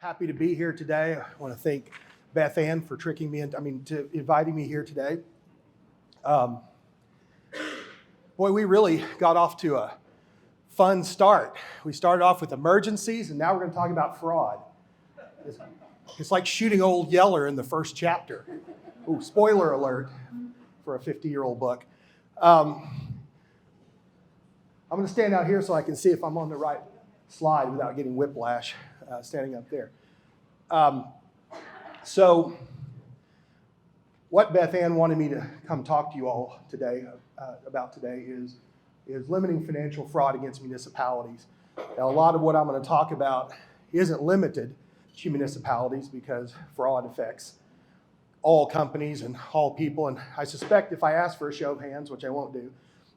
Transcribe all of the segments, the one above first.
Happy to be here today. I want to thank Beth Ann for inviting me here today. Boy, we really got off to a fun start. We started off with emergencies, and now we're going to talk about fraud. It's like shooting Old Yeller in the first chapter. Ooh, spoiler alert for a 50-year-old book. I'm going to stand out here so I can see if I'm on the right slide without getting whiplash standing up there. So what Beth Ann wanted me to come talk to you all today about today is limiting financial fraud against municipalities. Now, a lot of what I'm going to talk about isn't limited to municipalities because fraud affects all companies and all people. And I suspect if I ask for a show of hands, which I won't do,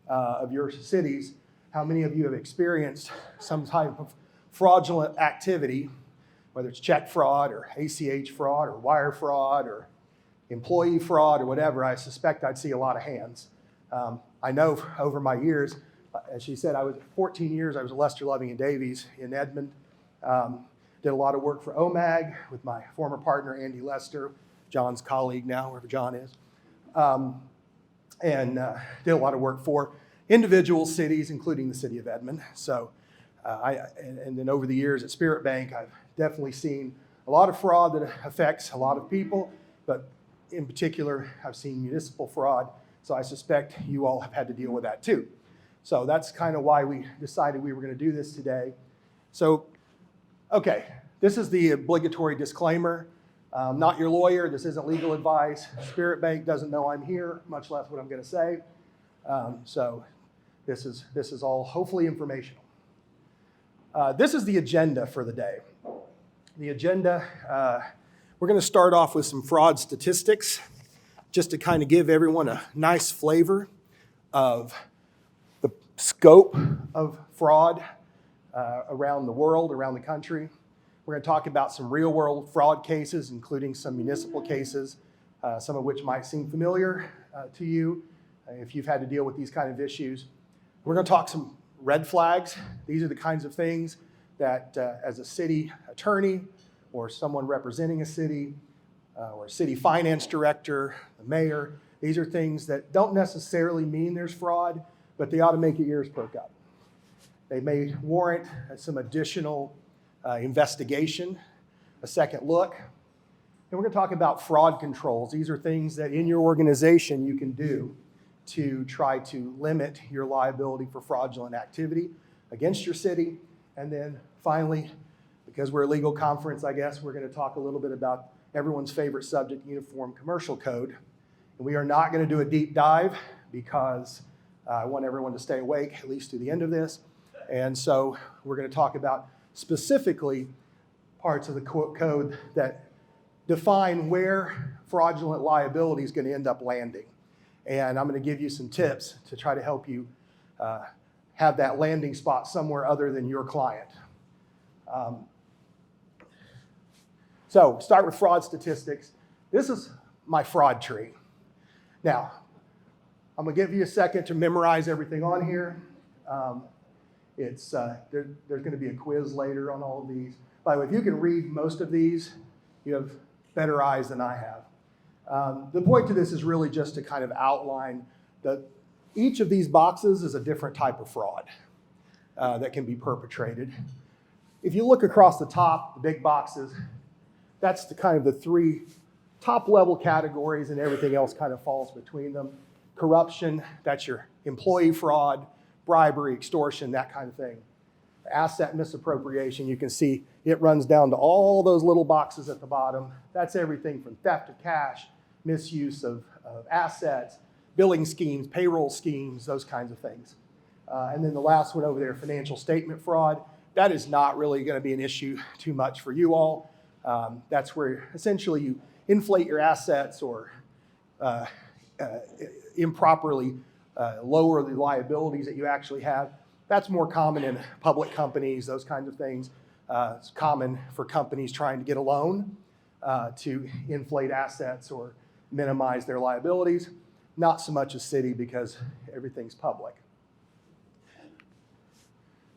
of your cities, how many of you have experienced some type of fraudulent activity, whether it's check fraud or ACH fraud or wire fraud or employee fraud or whatever. I suspect I'd see a lot of hands. I know over my years, as she said, 14 years, I was at Lester, Loving, and Davies in Edmond. Did a lot of work for OMAG with my former partner, Andy Lester, John's colleague now, wherever John is. And did a lot of work for individual cities, including the city of Edmond. So, and then over the years at Spirit Bank, I've definitely seen a lot of fraud that affects a lot of people, but in particular, I've seen municipal fraud. So I suspect you all have had to deal with that too. So that's kind of why we decided we were going to do this today. So, okay, this is the obligatory disclaimer. I'm not your lawyer. This isn't legal advice. Spirit Bank doesn't know I'm here, much less what I'm going to say. So this is all hopefully informational. This is the agenda for the day. The agenda, we're going to start off with some fraud statistics, just to kind of give everyone a nice flavor of the scope of fraud around the world, around the country. We're going to talk about some real-world fraud cases, including some municipal cases, some of which might seem familiar to you if you've had to deal with these kind of issues. We're going to talk some red flags. These are the kinds of things that as a city attorney or someone representing a city or a city finance director, the mayor, these are things that don't necessarily mean there's fraud, but they ought to make your ears perk up. They may warrant some additional investigation, a second look. And we're going to talk about fraud controls. These are things that in your organization you can do to try to limit your liability for fraudulent activity against your city. And then finally, because we're a legal conference, I guess, we're going to talk a little bit about everyone's favorite subject, Uniform Commercial Code. And we are not going to do a deep dive because I want everyone to stay awake, at least to the end of this. And so we're going to talk about specifically parts of the code that define where fraudulent liability is going to end up landing. And I'm going to give you some tips to try to help you have that landing spot somewhere other than your client. So start with fraud statistics. This is my fraud tree. Now, I'm going to give you a second to memorize everything on here. There's going to be a quiz later on all of these. By the way, if you can read most of these, you have better eyes than I have. The point to this is really just to kind of outline that each of these boxes is a different type of fraud that can be perpetrated. If you look across the top, the big boxes, that's the kind of the three top level categories, and everything else kind of falls between them. Corruption, that's your employee fraud, bribery, extortion, that kind of thing. Asset misappropriation, you can see it runs down to all those little boxes at the bottom. That's everything from theft of cash, misuse of assets, billing schemes, payroll schemes, those kinds of things. And then the last one over there, financial statement fraud. That is not really going to be an issue too much for you all. That's where essentially you inflate your assets or improperly lower the liabilities that you actually have. That's more common in public companies, those kinds of things. It's common for companies trying to get a loan to inflate assets or minimize their liabilities. Not so much a city because everything's public.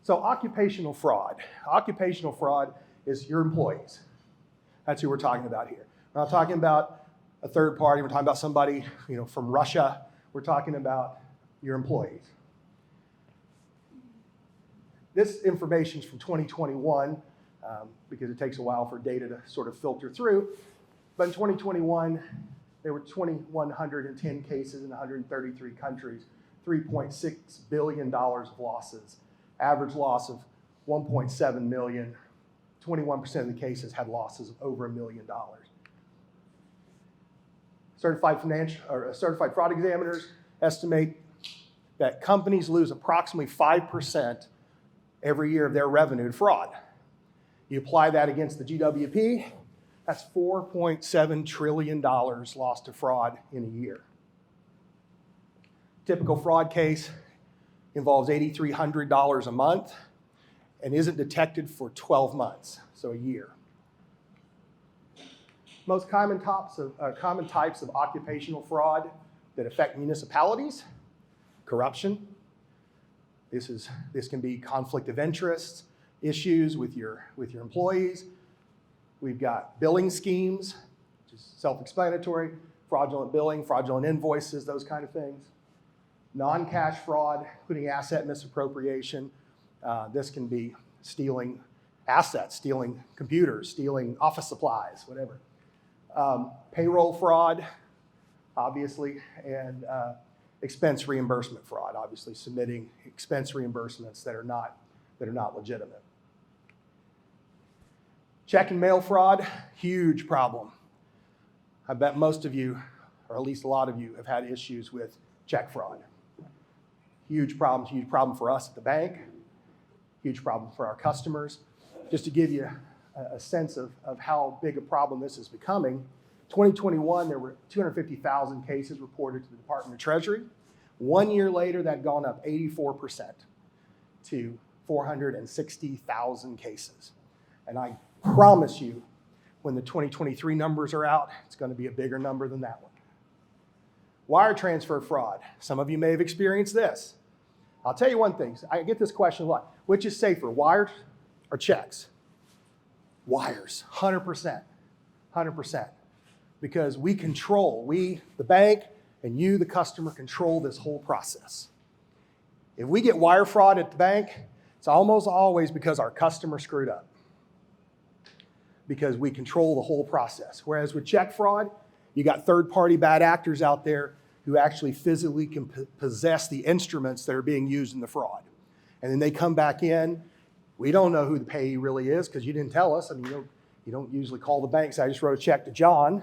So occupational fraud. Occupational fraud is your employees. That's who we're talking about here. We're not talking about a third party. We're talking about somebody, from Russia. We're talking about your employees. This information is from 2021 because it takes a while for data to sort of filter through. But in 2021, there were 2,110 cases in 133 countries, $3.6 billion of losses, average loss of 1.7 million. 21% of the cases had losses of over $1 million. Certified fraud examiners estimate that companies lose approximately 5% every year of their revenue to fraud. You apply that against the GWP, that's $4.7 trillion lost to fraud in a year. Typical fraud case involves $8,300 a month and isn't detected for 12 months, so a year. Most common types of occupational fraud that affect municipalities: corruption. This can be conflict of interest, issues with your employees. We've got billing schemes, which is self-explanatory, fraudulent billing, fraudulent invoices, those kind of things. Non-cash fraud, including asset misappropriation. This can be stealing assets, stealing computers, stealing office supplies, whatever. Payroll fraud, obviously, and expense reimbursement fraud, obviously submitting expense reimbursements that are not legitimate. Check and mail fraud, huge problem. I bet most of you, or at least a lot of you, have had issues with check fraud. Huge problem for us at the bank, huge problem for our customers. Just to give you a sense of how big a problem this is becoming, 2021, there were 250,000 cases reported to the Department of Treasury. 1 year later, that had gone up 84% to 460,000 cases. And I promise you, when the 2023 numbers are out, it's going to be a bigger number than that one. Wire transfer fraud. Some of you may have experienced this. I'll tell you one thing. I get this question a lot. Which is safer, wires or checks? Wires, 100%. 100%. Because we, the bank, and you, the customer, control this whole process. If we get wire fraud at the bank, it's almost always because our customer screwed up. Because we control the whole process. Whereas with check fraud, you got third-party bad actors out there who actually physically can possess the instruments that are being used in the fraud. And then they come back in. We don't know who the payee really is because you didn't tell us. I mean, you don't usually call the bank, say, I just wrote a check to John.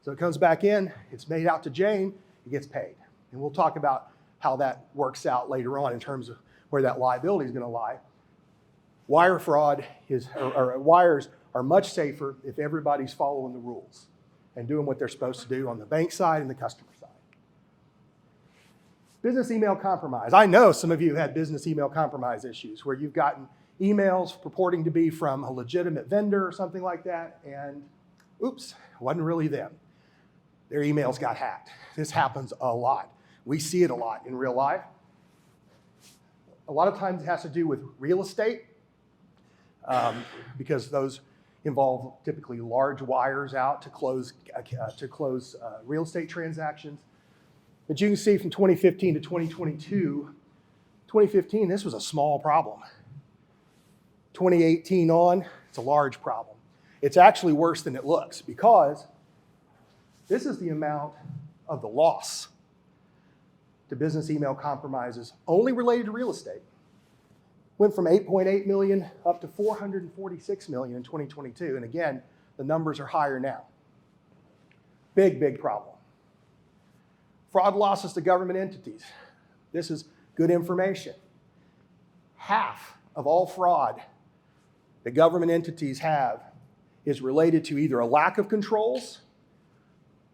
So it comes back in, it's made out to Jane, it gets paid. And we'll talk about how that works out later on in terms of where that liability is going to lie. Wire fraud or wires are much safer if everybody's following the rules and doing what they're supposed to do on the bank side and the customer side. Business email compromise. I know some of you have had business email compromise issues where you've gotten emails purporting to be from a legitimate vendor or something like that, and oops, it wasn't really them. Their emails got hacked. This happens a lot. We see it a lot in real life. A lot of times it has to do with real estate because those involve typically large wires out to close real estate transactions. But you can see from 2015 to 2022, 2015, this was a small problem. 2018 on, it's a large problem. It's actually worse than it looks because this is the amount of the loss to business email compromises only related to real estate. Went from 8.8 million up to 446 million in 2022. And again, the numbers are higher now. Big problem. Fraud losses to government entities. This is good information. Half of all fraud that government entities have is related to either a lack of controls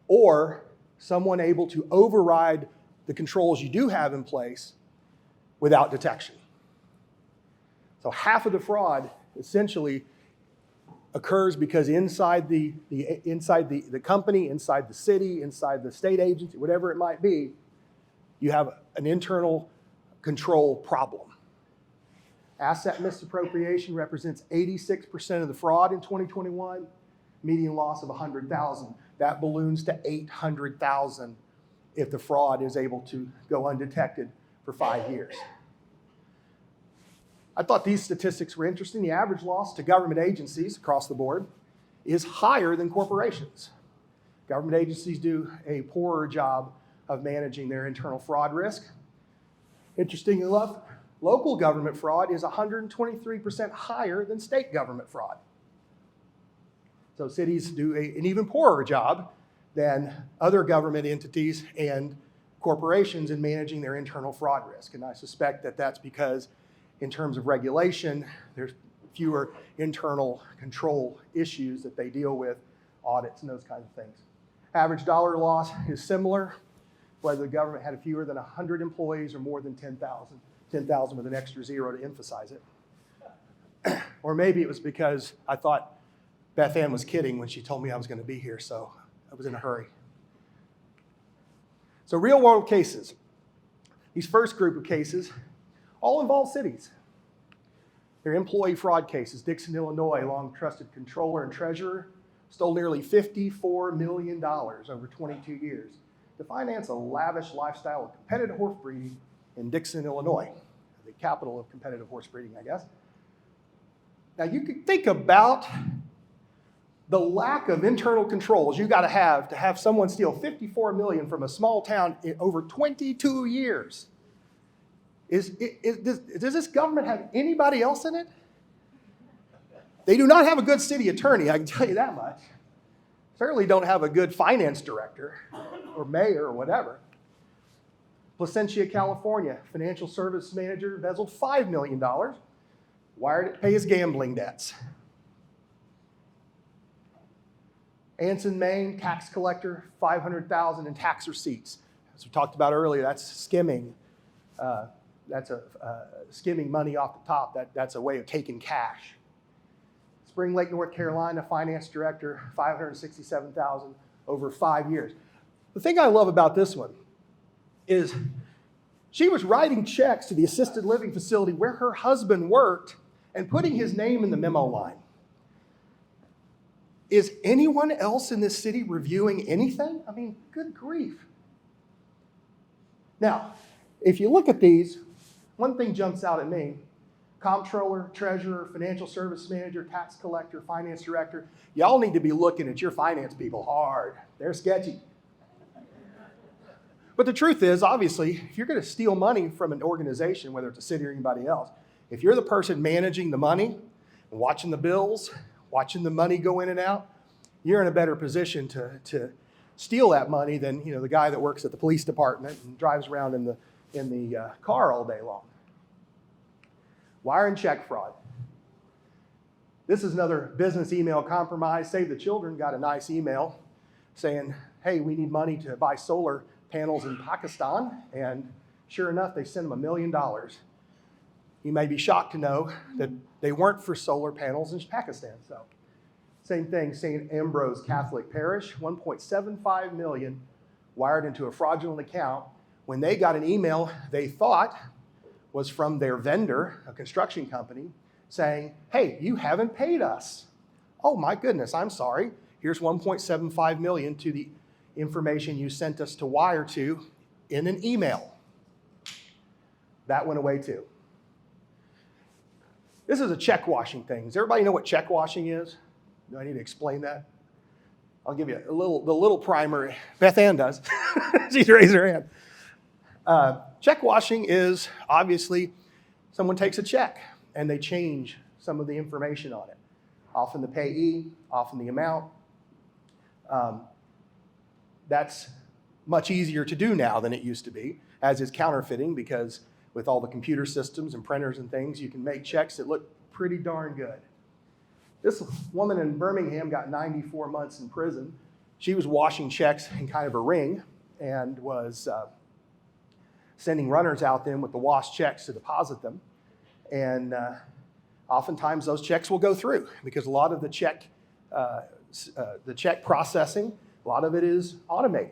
or someone able to override the controls you do have in place without detection. So half of the fraud essentially occurs because inside the company, inside the city, inside the state agency, whatever it might be, you have an internal control problem. Asset misappropriation represents 86% of the fraud in 2021. median loss of 100,000. That balloons to 800,000 if the fraud is able to go undetected for 5 years. I thought these statistics were interesting. The average loss to government agencies across the board is higher than corporations. Government agencies do a poorer job of managing their internal fraud risk. Interestingly enough, local government fraud is 123% higher than state government fraud. So cities do an even poorer job than other government entities and corporations in managing their internal fraud risk. And I suspect that that's because in terms of regulation, there's fewer internal control issues that they deal with, audits and those kinds of things. Average dollar loss is similar, whether the government had fewer than 100 employees or more than 10,000. 10,000 with an extra zero to emphasize it. Or maybe it was because I thought Beth Ann was kidding when she told me I was going to be here, so I was in a hurry. So real world cases. These first group of cases all involve cities. They're employee fraud cases. Dixon, Illinois, long trusted controller and treasurer, stole nearly $54 million over 22 years to finance a lavish lifestyle of competitive horse breeding in Dixon, Illinois, the capital of competitive horse breeding, I guess. Now you could think about the lack of internal controls you got to have someone steal $54 million from a small town in over 22 years. Does this government have anybody else in it? They do not have a good city attorney, I can tell you that much. Certainly don't have a good finance director or mayor or whatever. Placentia, California, financial service manager embezzled $5 million, wired it to pay his gambling debts. Anson, Maine, tax collector, $500,000 in tax receipts. As we talked about earlier, that's skimming. Skimming money off the top. That's a way of taking cash. Spring Lake, North Carolina, finance director, $567,000 over 5 years. The thing I love about this one is she was writing checks to the assisted living facility where her husband worked and putting his name in the memo line. Is anyone else in this city reviewing anything? I mean, good grief. Now, if you look at these, one thing jumps out at me. Comptroller, treasurer, financial service manager, tax collector, finance director. Y'all need to be looking at your finance people hard. They're sketchy. But the truth is, obviously, if you're going to steal money from an organization, whether it's a city or anybody else, if you're the person managing the money, and watching the bills, watching the money go in and out, you're in a better position to steal that money than the guy that works at the police department and drives around in the car all day long. Wire and check fraud. This is another business email compromise. Save the Children got a nice email saying, hey, we need money to buy solar panels in Pakistan, and sure enough, they sent them $1 million. You may be shocked to know that they weren't for solar panels in Pakistan. So, same thing, St. Ambrose Catholic Parish, $1.75 million wired into a fraudulent account when they got an email they thought was from their vendor, a construction company, saying, hey, you haven't paid us. Oh my goodness, I'm sorry. Here's $1.75 million to the information you sent us to wire to in an email. That went away too. This is a check washing thing. Does everybody know what check washing is? Do I need to explain that? I'll give you the little primer. Beth Ann does. She's raised her hand. Check washing is obviously someone takes a check and they change some of the information on it. Often the payee, often the amount. That's much easier to do now than it used to be, as is counterfeiting, because with all the computer systems and printers and things, you can make checks that look pretty darn good. This woman in Birmingham got 94 months in prison. She was washing checks in kind of a ring and was sending runners out then with the washed checks to deposit them. And oftentimes those checks will go through because a lot of the check processing, a lot of it is automated.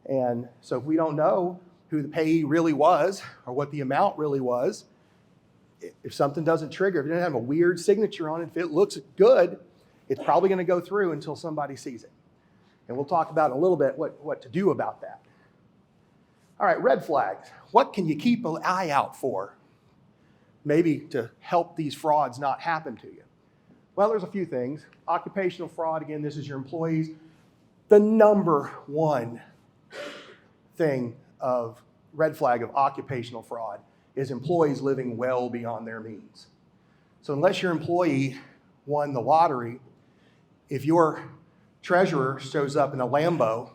And so if we don't know who the payee really was or what the amount really was, if something doesn't trigger, if it doesn't have a weird signature on it, if it looks good, it's probably going to go through until somebody sees it. And we'll talk about in a little bit what to do about that. All right, red flags. What can you keep an eye out for? Maybe to help these frauds not happen to you. Well, there's a few things. Occupational fraud, again, this is your employees. The number one thing of red flag of occupational fraud is employees living well beyond their means. So unless your employee won the lottery, if your treasurer shows up in a Lambo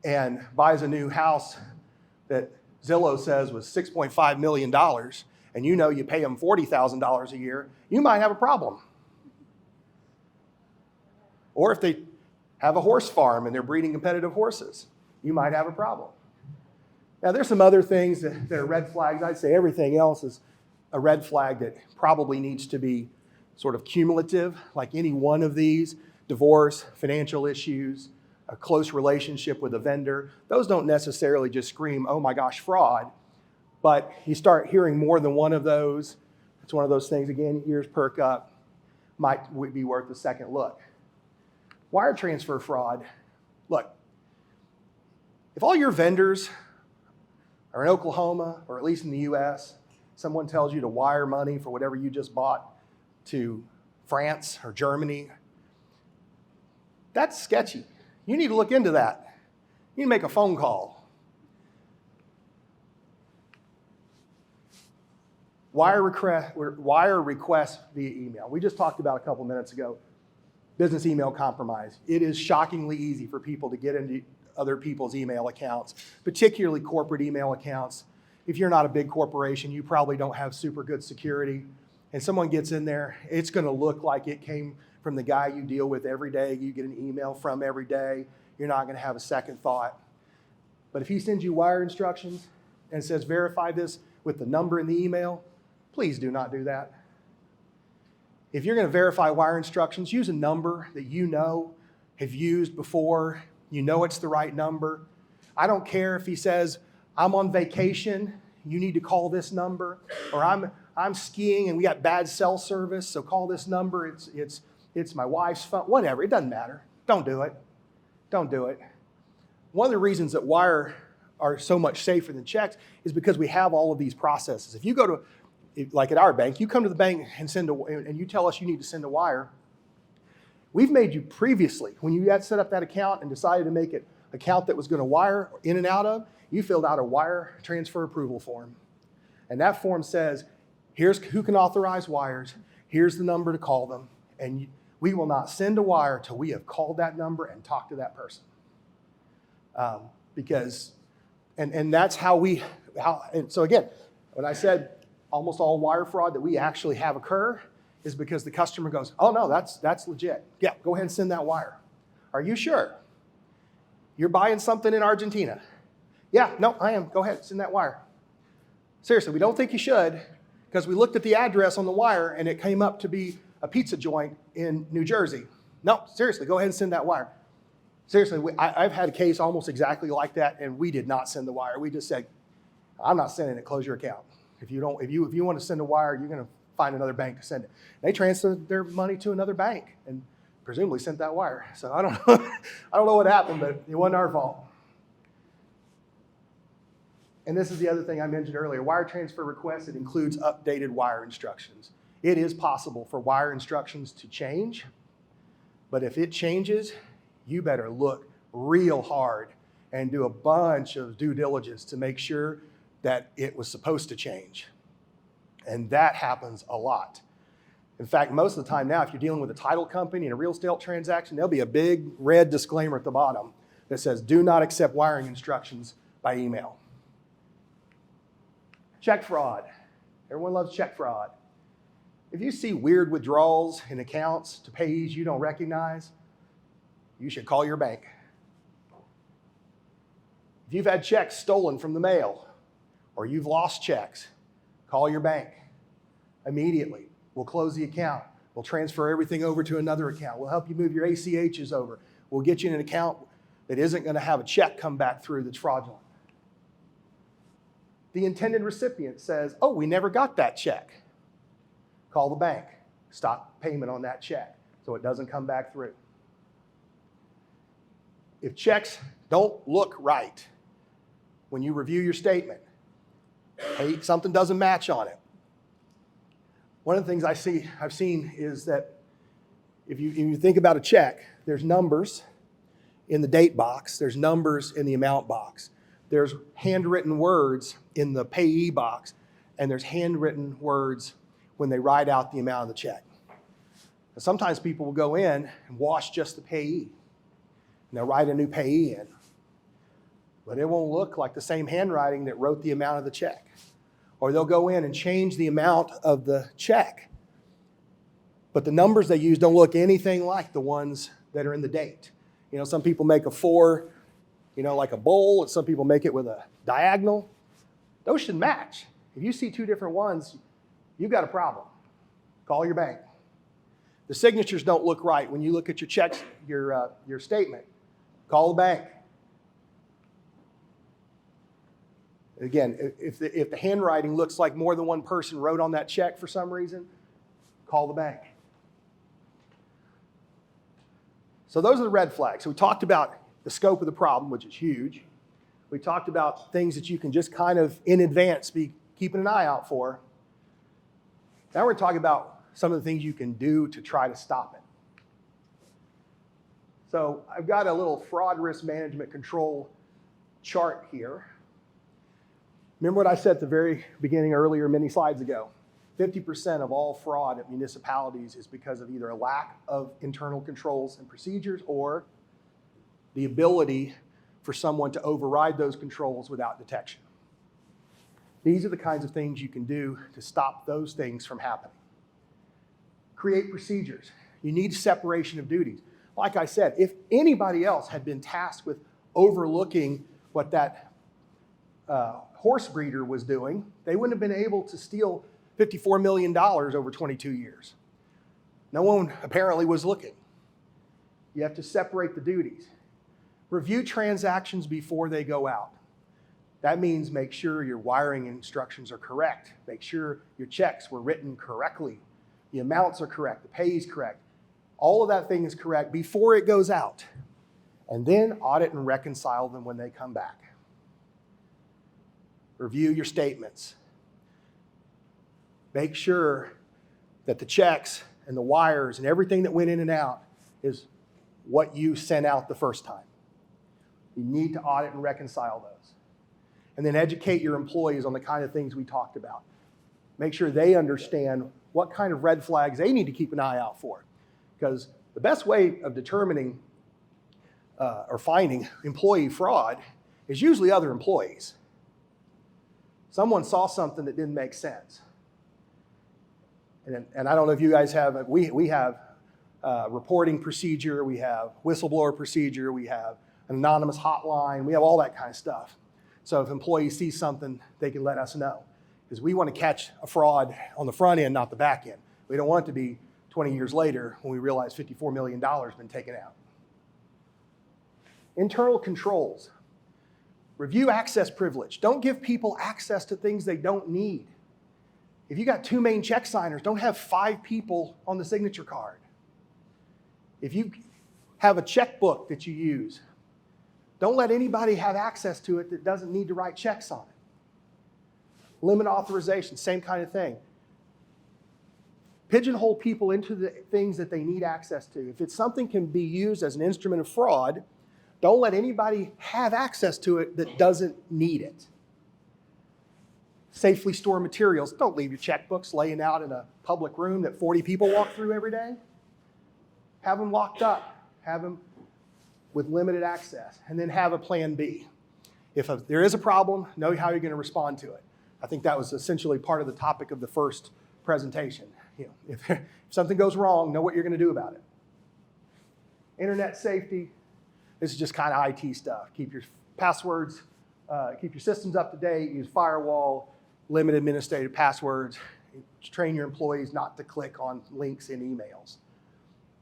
and buys a new house that Zillow says was $6.5 million, and you know you pay them $40,000 a year, you might have a problem. Or if they have a horse farm and they're breeding competitive horses, you might have a problem. Now, there's some other things that are red flags. I'd say everything else is a red flag that probably needs to be sort of cumulative, like any one of these: divorce, financial issues, a close relationship with a vendor. Those don't necessarily just scream, oh my gosh, fraud, but you start hearing more than one of those. It's one of those things, again, ears perk up, might be worth a second look. Wire transfer fraud. Look, if all your vendors are in Oklahoma, or at least in the US, someone tells you to wire money for whatever you just bought to France or Germany, that's sketchy. You need to look into that. You need to make a phone call. Wire requests via email. We just talked about a couple minutes ago, business email compromise. It is shockingly easy for people to get into other people's email accounts, particularly corporate email accounts. If you're not a big corporation, you probably don't have super good security, and someone gets in there, it's going to look like it came from the guy you deal with every day, you get an email from every day. You're not going to have a second thought. But if he sends you wire instructions and says verify this with the number in the email, please do not do that. If you're going to verify wire instructions, use a number that you know, have used before, you know it's the right number. I don't care if he says, I'm on vacation, you need to call this number, or I'm skiing and we got bad cell service, so call this number, it's my wife's phone, whatever, it doesn't matter. Don't do it. Don't do it. One of the reasons that wire are so much safer than checks is because we have all of these processes. If you go to, like at our bank, you come to the bank and you tell us you need to send a wire, we've made you previously, when you had set up that account and decided to make it an account that was going to wire in and out of, you filled out a wire transfer approval form. And that form says, here's who can authorize wires, here's the number to call them, and we will not send a wire till we have called that number and talked to that person. Because that's and so again, when I said almost all wire fraud that we actually have occur is because the customer goes, oh no, that's legit. Yeah, go ahead and send that wire. Are you sure? You're buying something in Argentina? Yeah, no, I am. Go ahead, send that wire. Seriously, we don't think you should, because we looked at the address on the wire and it came up to be a pizza joint in New Jersey. No, seriously, go ahead and send that wire. Seriously, I've had a case almost exactly like that, and we did not send the wire. We just said, I'm not sending it, close your account. If you want to send a wire, you're going to find another bank to send it. They transferred their money to another bank and presumably sent that wire. So I don't know what happened, but it wasn't our fault. And this is the other thing I mentioned earlier. Wire transfer requests, it includes updated wire instructions. It is possible for wire instructions to change, but if it changes, you better look real hard and do a bunch of due diligence to make sure that it was supposed to change. And that happens a lot. In fact, most of the time now, if you're dealing with a title company in a real estate transaction, there'll be a big red disclaimer at the bottom that says, do not accept wiring instructions by email. Check fraud. Everyone loves check fraud. If you see weird withdrawals in accounts to payees you don't recognize, you should call your bank. If you've had checks stolen from the mail or you've lost checks, call your bank immediately. We'll close the account. We'll transfer everything over to another account. We'll help you move your ACHs over. We'll get you in an account that isn't going to have a check come back through that's fraudulent. The intended recipient says, oh, we never got that check. Call the bank. Stop payment on that check. so it doesn't come back through. If checks don't look right when you review your statement, hey, something doesn't match on it. One of the things I've seen is that if you think about a check, there's numbers in the date box, there's numbers in the amount box, there's handwritten words in the payee box, and there's handwritten words when they write out the amount of the check. And sometimes people will go in and wash just the payee, and they'll write a new payee in, but it won't look like the same handwriting that wrote the amount of the check. Or they'll go in and change the amount of the check, but the numbers they use don't look anything like the ones that are in the date. You know, some people make a 4, like a bowl, and some people make it with a diagonal. Those should match. If you see 2 different ones, you've got a problem. Call your bank. The signatures don't look right when you look at your checks, your statement. Call the bank. Again, if the handwriting looks like more than one person wrote on that check for some reason, call the bank. So those are the red flags. So we talked about the scope of the problem, which is huge. We talked about things that you can just kind of in advance be keeping an eye out for. Now we're talking about some of the things you can do to try to stop it. So I've got a little fraud risk management control chart here. Remember what I said at the very beginning earlier, many slides ago. 50% of all fraud at municipalities is because of either a lack of internal controls and procedures or the ability for someone to override those controls without detection. These are the kinds of things you can do to stop those things from happening. Create procedures. You need separation of duties. Like I said, if anybody else had been tasked with overlooking what that horse breeder was doing, they wouldn't have been able to steal $54 million over 22 years. No one apparently was looking. You have to separate the duties. Review transactions before they go out. That means make sure your wiring instructions are correct. Make sure your checks were written correctly. The amounts are correct. The pay is correct. All of that thing is correct before it goes out. And then audit and reconcile them when they come back. Review your statements. Make sure that the checks and the wires and everything that went in and out is what you sent out the first time. You need to audit and reconcile those. And then educate your employees on the kind of things we talked about. Make sure they understand what kind of red flags they need to keep an eye out for. Because the best way of determining or finding employee fraud is usually other employees. Someone saw something that didn't make sense. And I don't know if you guys have, we have reporting procedure, we have whistleblower procedure, we have an anonymous hotline, we have all that kind of stuff. So if employees see something, they can let us know. Because we want to catch a fraud on the front end, not the back end. We don't want it to be 20 years later when we realize $54 million has been taken out. Internal controls. Review access privilege. Don't give people access to things they don't need. If you got 2 main check signers, don't have 5 people on the signature card. If you have a checkbook that you use, don't let anybody have access to it that doesn't need to write checks on it. Limit authorization, same kind of thing. Pigeonhole people into the things that they need access to. If it's something can be used as an instrument of fraud, don't let anybody have access to it that doesn't need it. Safely store materials. Don't leave your checkbooks laying out in a public room that 40 people walk through every day. Have them locked up. Have them with limited access. And then have a plan B. If there is a problem, know how you're going to respond to it. I think that was essentially part of the topic of the first presentation. If something goes wrong, know what you're going to do about it. Internet safety. This is just kind of IT stuff. Keep your passwords, keep your systems up to date, use firewall, limit administrative passwords, train your employees not to click on links in emails.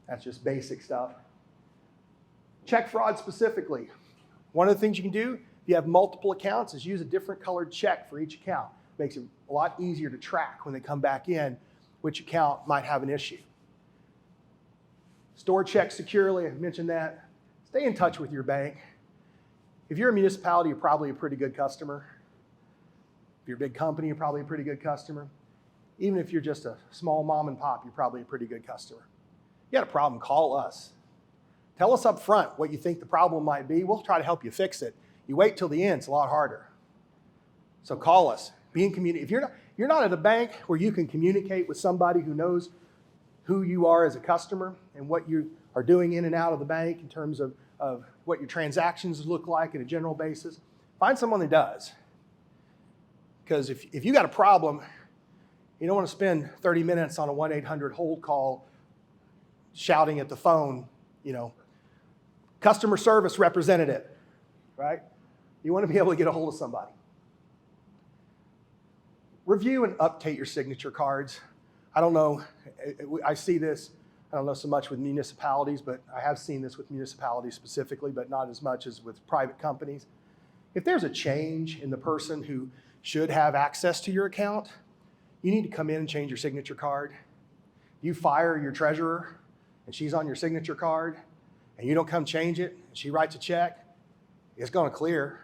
That's just basic stuff. Check fraud specifically. One of the things you can do if you have multiple accounts is use a different colored check for each account. Makes it a lot easier to track when they come back in which account might have an issue. Store checks securely, I mentioned that. Stay in touch with your bank. If you're a municipality, you're probably a pretty good customer. If you're a big company, you're probably a pretty good customer. Even if you're just a small mom and pop, you're probably a pretty good customer. You got a problem, call us. Tell us up front what you think the problem might be. We'll try to help you fix it. You wait till the end, it's a lot harder. So call us. Be in community. If you're not at a bank where you can communicate with somebody who knows who you are as a customer and what you are doing in and out of the bank in terms of what your transactions look like on a general basis, find someone that does. Because if you got a problem, you don't want to spend 30 minutes on a 1-800 hold call shouting at the phone, customer service representative, right? You want to be able to get a hold of somebody. Review and update your signature cards. I don't know, I see this, I don't know so much with municipalities, but I have seen this with municipalities specifically, but not as much as with private companies. If there's a change in the person who should have access to your account, you need to come in and change your signature card. You fire your treasurer and she's on your signature card and you don't come change it, and she writes a check, it's going to clear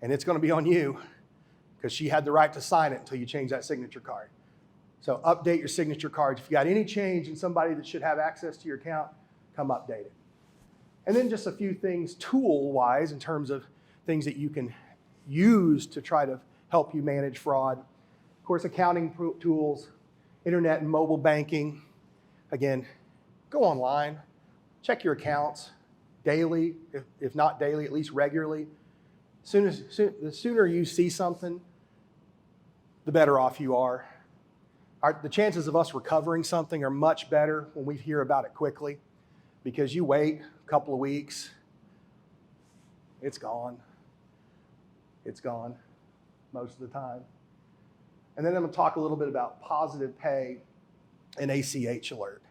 and it's going to be on you because she had the right to sign it until you change that signature card. So update your signature cards. If you got any change in somebody that should have access to your account, come update it. And then just a few things tool-wise in terms of things that you can use to try to help you manage fraud. Of course, accounting tools, internet and mobile banking. Again, go online, check your accounts daily, if not daily, at least regularly. The sooner you see something, the better off you are. The chances of us recovering something are much better when we hear about it quickly, because you wait a couple of weeks, it's gone. It's gone most of the time. And then I'm going to talk a little bit about Positive Pay and ACH Alert.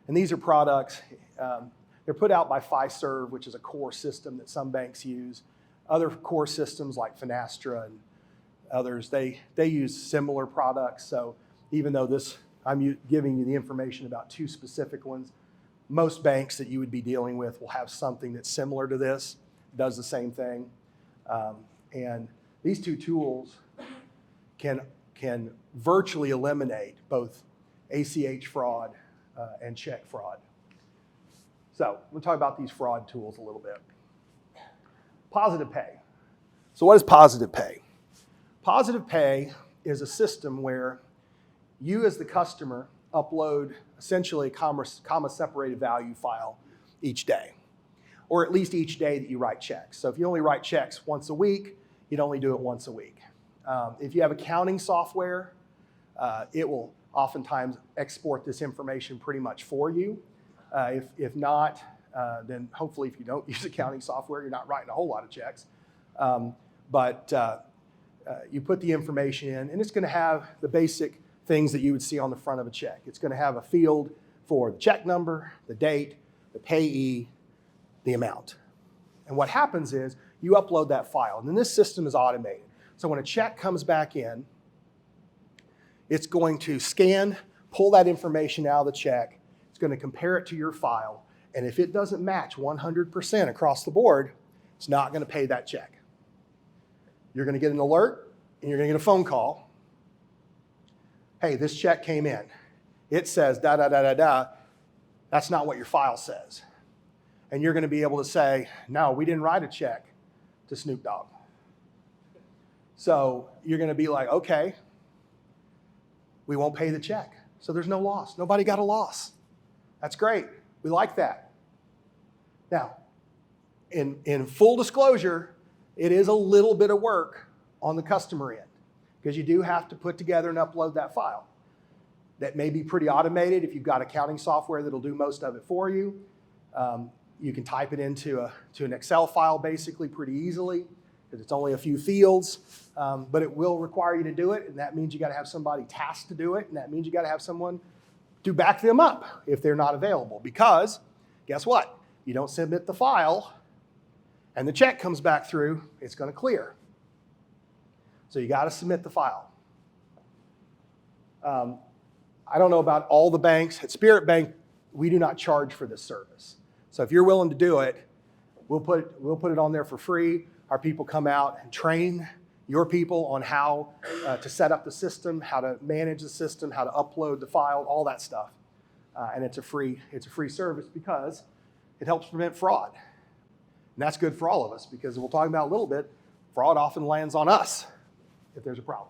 And these are products, they're put out by Fiserv, which is a core system that some banks use. Other core systems like Finastra and others, they use similar products. So even though I'm giving you the information about two specific ones, most banks that you would be dealing with will have something that's similar to this, does the same thing. And these two tools can virtually eliminate both ACH fraud and check fraud. So we'll talk about these fraud tools a little bit. Positive Pay. So what is Positive Pay? Positive Pay is a system where you as the customer upload essentially a comma-separated value file each day, or at least each day that you write checks. So if you only write checks once a week, you'd only do it once a week. If you have accounting software, it will oftentimes export this information pretty much for you. If not, then hopefully if you don't use accounting software, you're not writing a whole lot of checks. But you put the information in, and it's going to have the basic things that you would see on the front of a check. It's going to have a field for the check number, the date, the payee, the amount. And what happens is you upload that file, and then this system is automated. So when a check comes back in, it's going to scan, pull that information out of the check, it's going to compare it to your file, and if it doesn't match 100% across the board, it's not going to pay that check. You're going to get an alert, and you're going to get a phone call. Hey, this check came in. It says da-da-da-da-da. That's not what your file says. And you're going to be able to say, no, we didn't write a check to Snoop Dogg. So you're going to be like, okay, we won't pay the check. So there's no loss. Nobody got a loss. That's great. We like that. Now, in full disclosure, it is a little bit of work on the customer end, because you do have to put together and upload that file. That may be pretty automated if you've got accounting software that'll do most of it for you. You can type it into an Excel file basically pretty easily, because it's only a few fields, but it will require you to do it, and that means you got to have somebody tasked to do it, and that means you got to have someone to back them up if they're not available, because guess what? You don't submit the file, and the check comes back through, it's going to clear. So you got to submit the file. I don't know about all the banks. At Spirit Bank, we do not charge for this service. So if you're willing to do it, we'll put it on there for free. Our people come out and train your people on how to set up the system, how to manage the system, how to upload the file, all that stuff. And it's a free service because it helps prevent fraud. And that's good for all of us because we'll talk about a little bit, fraud often lands on us if there's a problem.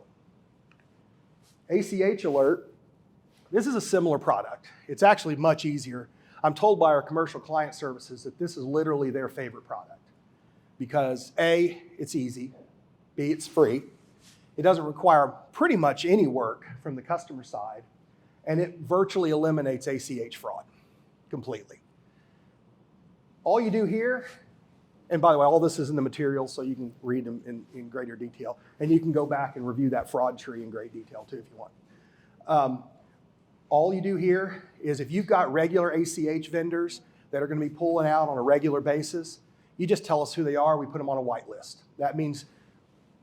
ACH alert, this is a similar product. It's actually much easier. I'm told by our commercial client services that this is literally their favorite product because A, it's easy, B, it's free. It doesn't require pretty much any work from the customer side, and it virtually eliminates ACH fraud completely. All you do here, and by the way, all this is in the materials so you can read them in greater detail, and you can go back and review that fraud tree in great detail too if you want. All you do here is if you've got regular ACH vendors that are going to be pulling out on a regular basis, you just tell us who they are, we put them on a whitelist. That means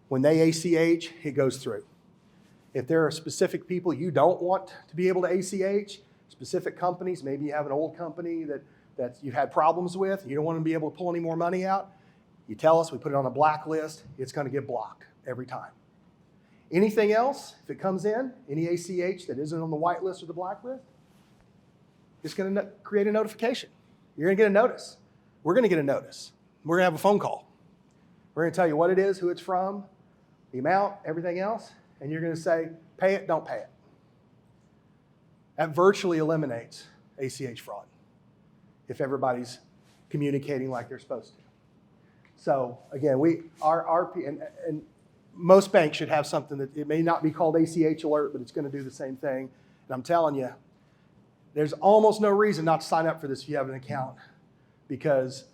when they ACH, it goes through. If there are specific people you don't want to be able to ACH, specific companies, maybe you have an old company that you've had problems with, you don't want to be able to pull any more money out, you tell us, we put it on a blacklist, it's going to get blocked every time. Anything else, if it comes in, any ACH that isn't on the whitelist or the blacklist, it's going to create a notification. You're going to get a notice. We're going to get a notice. We're going to have a phone call. We're going to tell you what it is, who it's from, the amount, everything else, and you're going to say, pay it, don't pay it. That virtually eliminates ACH fraud if everybody's communicating like they're supposed to. So again, and most banks should have something that it may not be called ACH alert, but it's going to do the same thing. And I'm telling you, there's almost no reason not to sign up for this if you have an account, because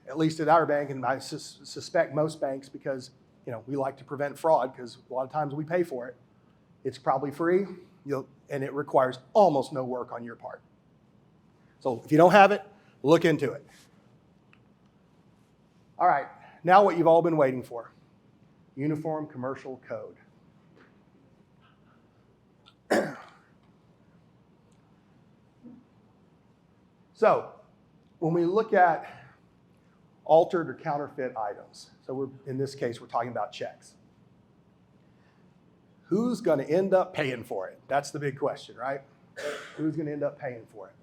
at least at our bank, and I suspect most banks, because we like to prevent fraud because a lot of times we pay for it. It's probably free, and it requires almost no work on your part. So if you don't have it, look into it. All right, now what you've all been waiting for. Uniform Commercial Code. So when we look at altered or counterfeit items, so in this case, we're talking about checks. Who's going to end up paying for it? That's the big question, right? Who's going to end up paying for it?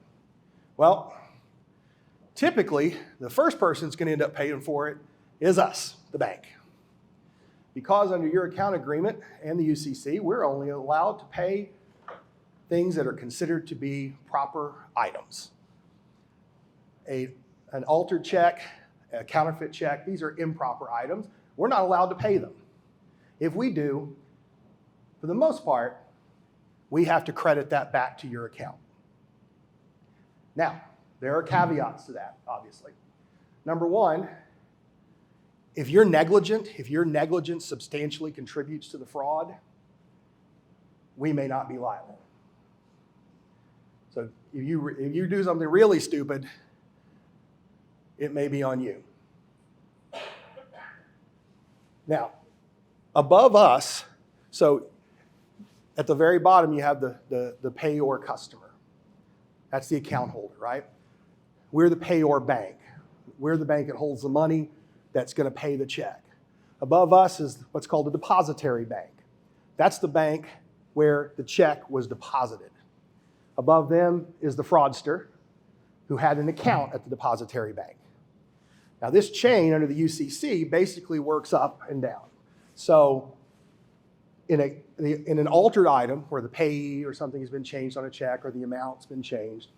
Well, typically, the first person that's going to end up paying for it is us, the bank. Because under your account agreement and the UCC, we're only allowed to pay things that are considered to be proper items. An altered check, a counterfeit check, these are improper items. We're not allowed to pay them. If we do, for the most part, we have to credit that back to your account. Now, there are caveats to that, obviously. Number one, if your negligence substantially contributes to the fraud, we may not be liable. So if you do something really stupid, it may be on you. Now, above us, so at the very bottom you have the payor customer. That's the account holder, right? We're the payor bank. We're the bank that holds the money that's going to pay the check. Above us is what's called a depository bank. That's the bank where the check was deposited. Above them is the fraudster who had an account at the depository bank. Now this chain under the UCC basically works up and down. So in an altered item where the payee or something has been changed on a check or the amount's been changed,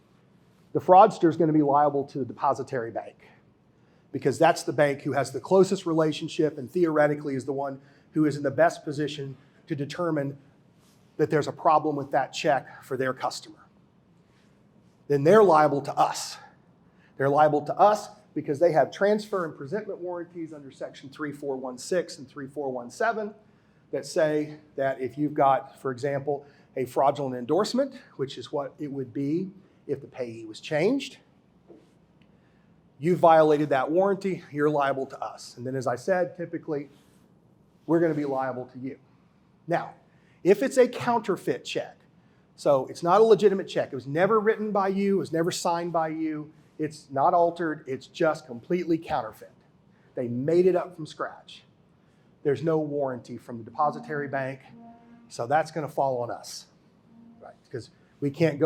the fraudster is going to be liable to the depository bank because that's the bank who has the closest relationship and theoretically is the one who is in the best position to determine that there's a problem with that check for their customer. Then they're liable to us. They're liable to us because they have transfer and presentment warranties under Section 3416 and 3417 that say that if you've got, for example, a fraudulent endorsement, which is what it would be if the payee was changed, you violated that warranty, you're liable to us. And then as I said, typically, we're going to be liable to you. Now, if it's a counterfeit check, So it's not a legitimate check. It was never written by you. It was never signed by you. It's not altered. It's just completely counterfeit. They made it up from scratch. There's no warranty from the depository bank, so that's going to fall on us, right? Because we can't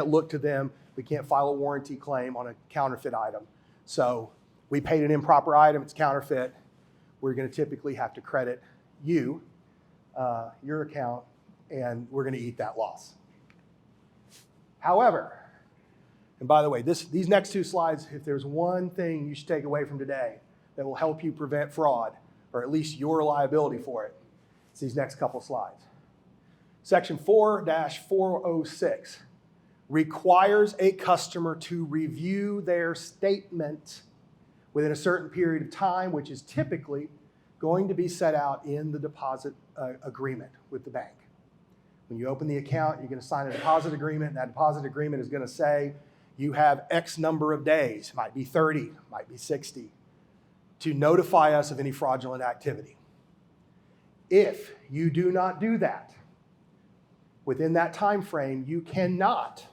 look to them. We can't file a warranty claim on a counterfeit item. So we paid an improper item. It's counterfeit. We're going to typically have to credit you, your account, and we're going to eat that loss. However, and by the way, these next two slides, if there's one thing you should take away from today that will help you prevent fraud, or at least your liability for it, it's these next couple slides. Section 4-406 requires a customer to review their statement within a certain period of time, which is typically going to be set out in the deposit agreement with the bank. When you open the account, you're going to sign a deposit agreement, and that deposit agreement is going to say you have X number of days, might be 30, might be 60, to notify us of any fraudulent activity. If you do not do that within that time frame, you cannot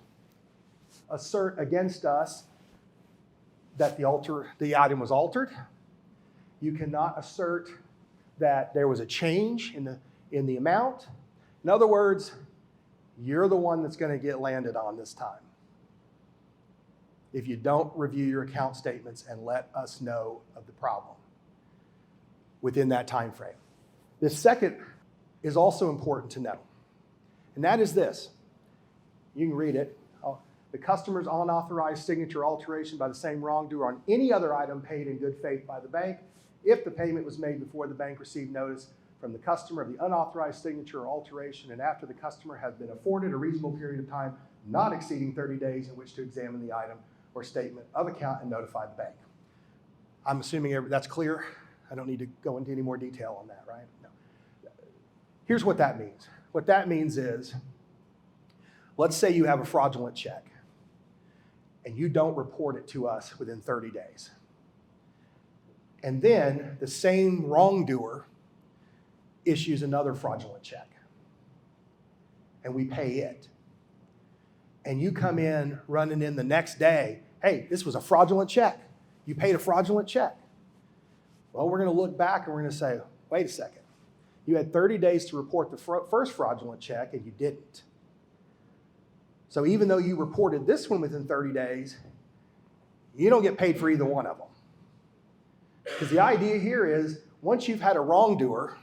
assert against us that the item was altered. You cannot assert that there was a change in the amount. In other words, you're the one that's going to get landed on this time if you don't review your account statements and let us know of the problem within that time frame. The second is also important to know, and that is this. You can read it. The customer's unauthorized signature alteration by the same wrongdoer on any other item paid in good faith by the bank, if the payment was made before the bank received notice from the customer of the unauthorized signature or alteration, and after the customer has been afforded a reasonable period of time not exceeding 30 days in which to examine the item or statement of account and notify the bank. I'm assuming that's clear. I don't need to go into any more detail on that, right? No. Here's what that means. What that means is, let's say you have a fraudulent check and you don't report it to us within 30 days. And then the same wrongdoer issues another fraudulent check and we pay it. And you come in running in the next day, hey, this was a fraudulent check. You paid a fraudulent check. Well, we're going to look back and we're going to say, wait a second. You had 30 days to report the first fraudulent check and you didn't. So even though you reported this one within 30 days, you don't get paid for either one of them. Because the idea here is, once you've had a wrongdoer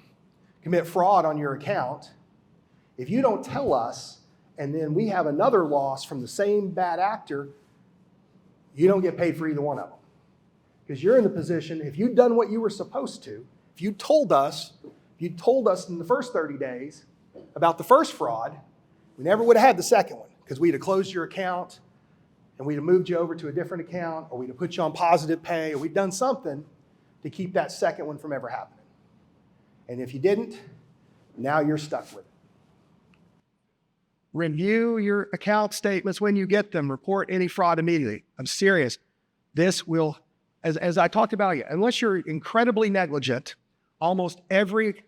commit fraud on your account, if you don't tell us, and then we have another loss from the same bad actor, you don't get paid for either one of them. Because you're in the position, if you'd done what you were supposed to, if you told us in the first 30 days about the first fraud, we never would have had the second one, because we'd have closed your account and we'd have moved you over to a different account, or we'd have put you on positive pay, or we'd done something to keep that second one from ever happening. And if you didn't, now you're stuck with it. Review your account statements when you get them. Report any fraud immediately. I'm serious. This will, as I talked about, unless you're incredibly negligent, almost every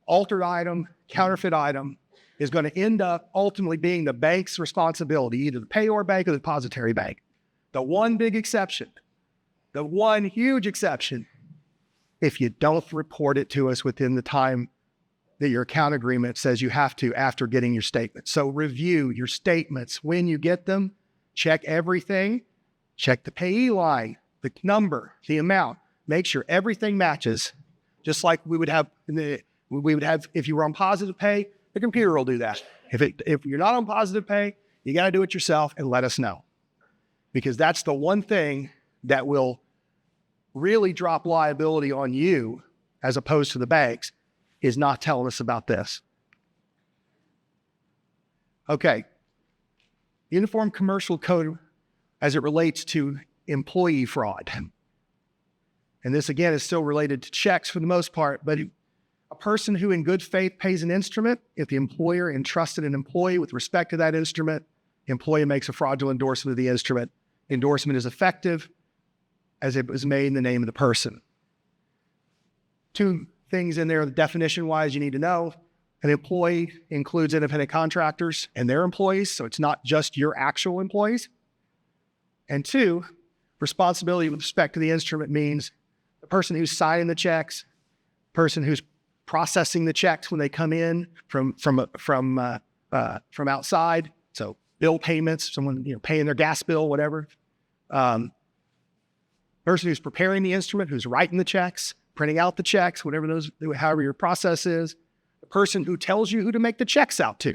altered item, counterfeit item, is going to end up ultimately being the bank's responsibility, either the payor bank or the depository bank. The one big exception, the one huge exception, if you don't report it to us within the time that your account agreement says you have to after getting your statement. So review your statements when you get them, check everything, check the payee line, the number, the amount, make sure everything matches, just like we would have if you were on positive pay. The computer will do that. If you're not on positive pay, you got to do it yourself and let us know. Because that's the one thing that will really drop liability on you as opposed to the banks, is not telling us about this. Okay. Uniform Commercial Code as it relates to employee fraud. And this again is still related to checks for the most part, but a person who in good faith pays an instrument, if the employer entrusted an employee with respect to that instrument, the employee makes a fraudulent endorsement of the instrument. The endorsement is effective as it was made in the name of the person. Two things in there, definition-wise, you need to know. An employee includes independent contractors and their employees, so it's not just your actual employees. And 2, responsibility with respect to the instrument means the person who's signing the checks, person who's processing the checks when they come in from outside. So bill payments, someone paying their gas bill, whatever. Person who's preparing the instrument, who's writing the checks, printing out the checks, however your process is. The person who tells you who to make the checks out to.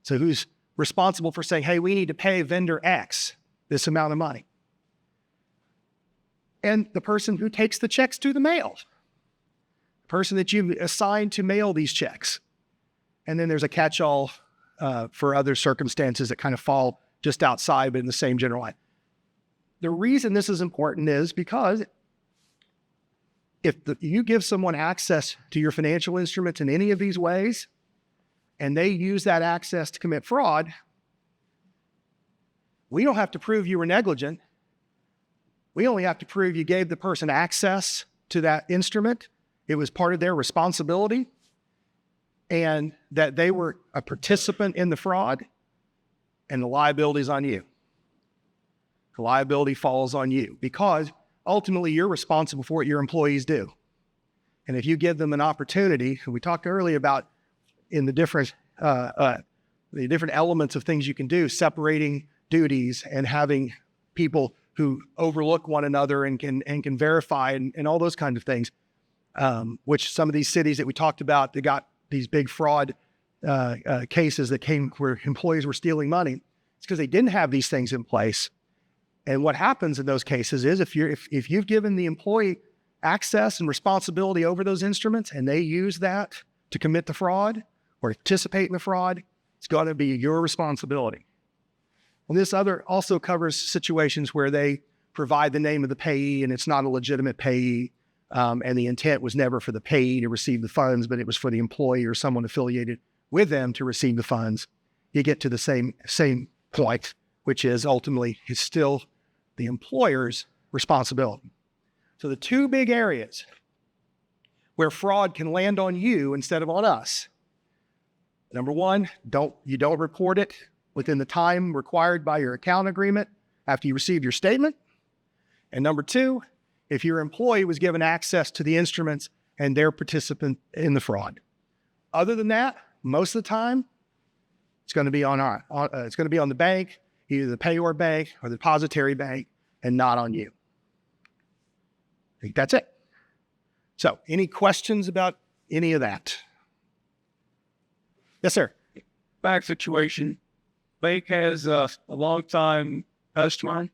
So who's responsible for saying, hey, we need to pay vendor X this amount of money. And the person who takes the checks to the mail. The person that you've assigned to mail these checks. And then there's a catch-all for other circumstances that kind of fall just outside, but in the same general line. The reason this is important is because if you give someone access to your financial instruments in any of these ways, and they use that access to commit fraud, we don't have to prove you were negligent. We only have to prove you gave the person access to that instrument. It was part of their responsibility, and that they were a participant in the fraud, and the liability is on you. The liability falls on you because ultimately you're responsible for what your employees do. And if you give them an opportunity, we talked earlier about in the different elements of things you can do, separating duties and having people who overlook one another and can verify and all those kinds of things, which some of these cities that we talked about, they got these big fraud cases that came where employees were stealing money. It's because they didn't have these things in place. And what happens in those cases is if you've given the employee access and responsibility over those instruments and they use that to commit the fraud or participate in the fraud, it's going to be your responsibility. And this also covers situations where they provide the name of the payee and it's not a legitimate payee, and the intent was never for the payee to receive the funds, but it was for the employee or someone affiliated with them to receive the funds. You get to the same point, which is ultimately is still the employer's responsibility. So the 2 big areas where fraud can land on you instead of on us. Number 1, you don't report it within the time required by your account agreement after you receive your statement. And number 2, if your employee was given access to the instruments and they're participant in the fraud. Other than that, most of the time, it's going to be on the bank, either the payor bank or the depository bank, and not on you. I think that's it. So, any questions about any of that? Yes, sir. Back situation. Bank has a long-time customer,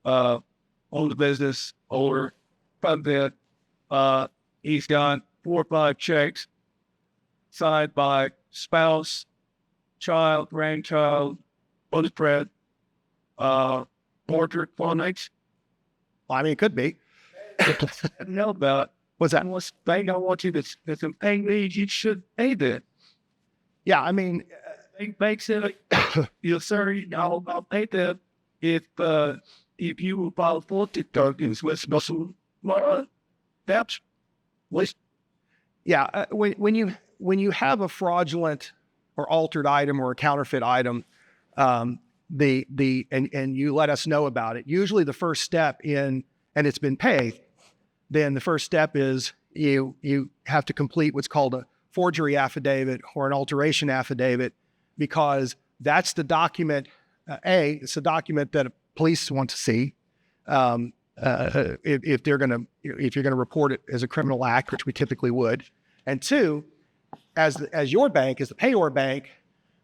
owned the business, older, probably he's got 4 or 5 checks signed by spouse, child, grandchild, spread, portrait, phonics. Well, I mean, it could be. I know about. What's that? Unless they don't want you to pay me, you should pay that. Yeah, I mean, Bank said, sir, I'll pay that if you will file for TikTok with muscle. That's list. Yeah, when you have a fraudulent or altered item or a counterfeit item, and you let us know about it. Usually, the first step and it's been paid. Then the first step is you have to complete what's called a forgery affidavit or an alteration affidavit, because that's the document. It's a document that police want to see if you're going to report it as a criminal act, which we typically would. And 2, as your bank, as the payor bank,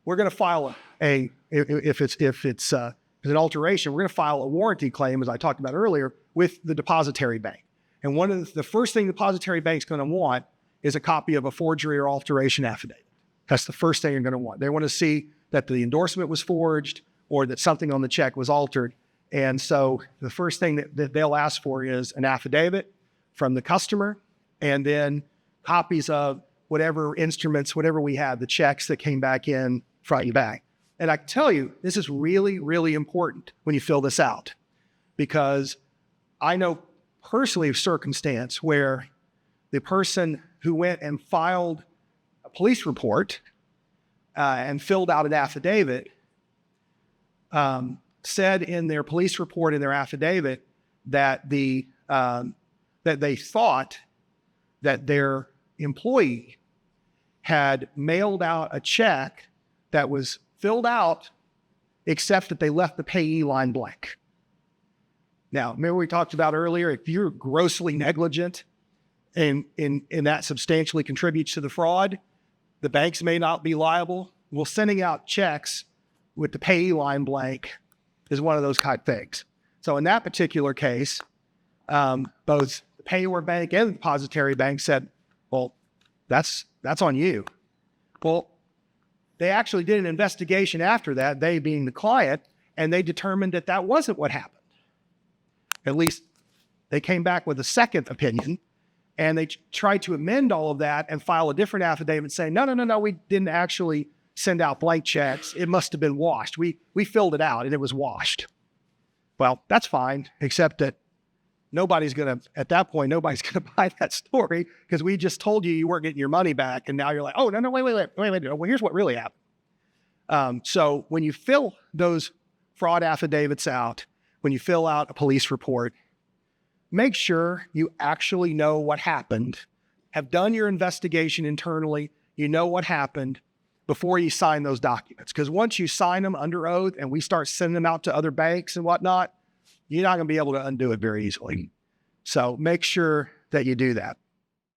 we're going to file if it's an alteration, we're going to file a warranty claim, as I talked about earlier, with the depository bank. And one of the first thing the depository bank's going to want is a copy of a forgery or alteration affidavit. That's the first thing you're going to want. They want to see that the endorsement was forged or that something on the check was altered. And so the first thing that they'll ask for is an affidavit from the customer, and then copies of whatever instruments, whatever we have, the checks that came back in front and back. And I can tell you, this is really, really important when you fill this out, because I know personally of circumstance where the person who went and filed a police report and filled out an affidavit, said in their police report, in their affidavit, that that they thought that their employee had mailed out a check that was filled out, except that they left the payee line blank. Now, remember we talked about earlier, if you're grossly negligent and that substantially contributes to the fraud, the banks may not be liable. Well, sending out checks with the payee line blank is one of those kind of things. So in that particular case, both the payor bank and the depository bank said, well, that's on you. Well, they actually did an investigation after that, they being the client, and they determined that that wasn't what happened. At least they came back with a second opinion, and they tried to amend all of that and file a different affidavit saying, no, we didn't actually send out blank checks. It must have been washed. We filled it out and it was washed. Well, that's fine, except that at that point, nobody's going to buy that story because we just told you weren't getting your money back. And now you're like, oh, no, wait. Well, here's what really happened. So when you fill those fraud affidavits out, when you fill out a police report, make sure you actually know what happened, have done your investigation internally, you know what happened before you sign those documents. Because once you sign them under oath and we start sending them out to other banks and whatnot, you're not going to be able to undo it very easily. So make sure that you do that.